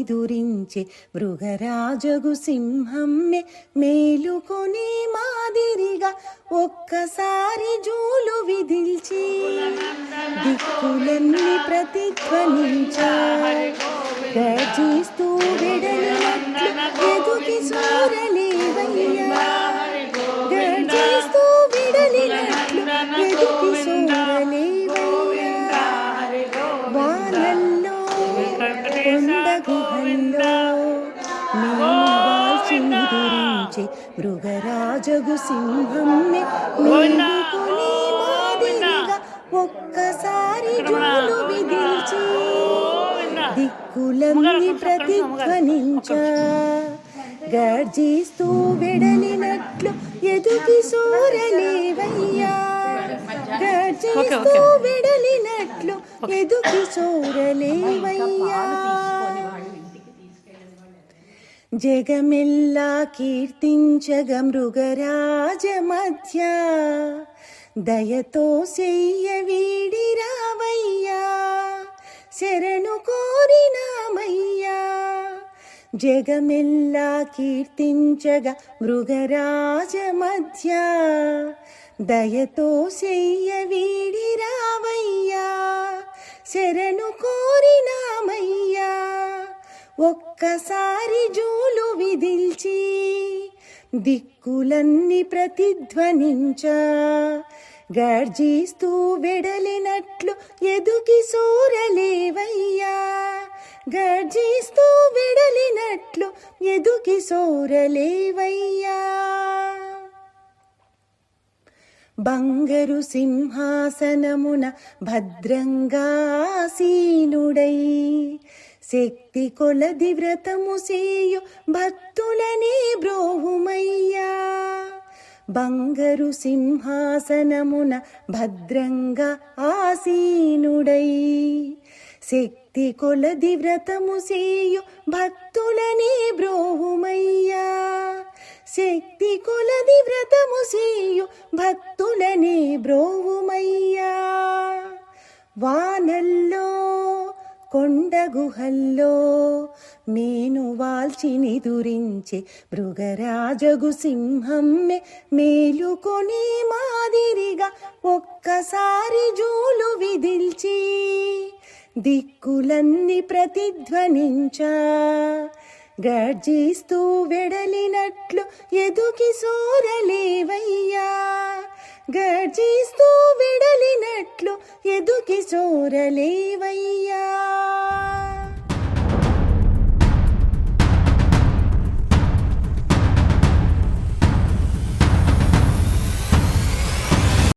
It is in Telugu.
నిదురించే మృగరాజగు సింహమ్మె మేలుకొని మాదిరిగా ఒక్కసారి జూలు విదిల్చి దిక్కులన్నీ ప్రతిధ్వనించా గర్జిస్తూ వెడలినట్లు ఎదుకి సూరలేవయ్యా గర్జిస్తూ వెడలినట్లు ఎదుకి సూరలేవయ్యా వానల్లో కొండ గుహల్లో నేను వాల్చి నిదురించే మృగరాజగు సింహమ్మె మేలుకొని మాదిరిగా ఒక్కసారి జూలు విదిల్చి దిక్కులన్నీ ప్రతిధ్వనించా గర్జిస్తూ వెడలినట్లు ఎదుకి సోరలేవయ్యా గర్జిస్తూ వెడలినట్లు ఎదుకి సోరలేవయ్యా జగమెల్లా కీర్తించగ మృగరాజ మధ్య దయతో చెయ్య వీడిరావయ్యా శరణు కోరినామయ్యా జగమెల్లా కీర్తించగ మృగరాజ మధ్య దయతో చెయ్య వీడిరావయ్యా శరణు కోరినామయ్యా ఒక్కసారి జూలు విదిల్చి దిక్కులన్నీ ప్రతిధ్వనించా గర్జిస్తూ వెడలినట్లు ఎదుకి సోరలేవయ్యా గర్జిస్తూ వెడలినట్లు ఎదుకి సోరలేవయ్యా బంగరు సింహాసనమున భద్రంగాసీనుడై శక్తి కొలది వ్రతము సేయు భక్తులనే బ్రోహుమయ్యా బంగరు సింహాసనమున భద్రంగా ఆసీనుడై శక్తి కొలది వ్రతము సేయు భక్తులనే బ్రోహుమయ్యా శక్తి కొలది వ్రతము సేయు భక్తులనే బ్రోహుమయ్యా వానల్లో కొండ గుహల్లో మేను వాల్చి నిదురించే మృగరాజగు సింహమ్మె మేలుకొని మాదిరిగా ఒక్కసారి జూలు విదిల్చి దిక్కులన్నీ ప్రతిధ్వనించా గర్జిస్తూ వెడలినట్లు ఎదుకి సోరలేవయ్యా గర్జిస్తూ వెడలినట్లు ఎదుకి సోరలేవయ్యా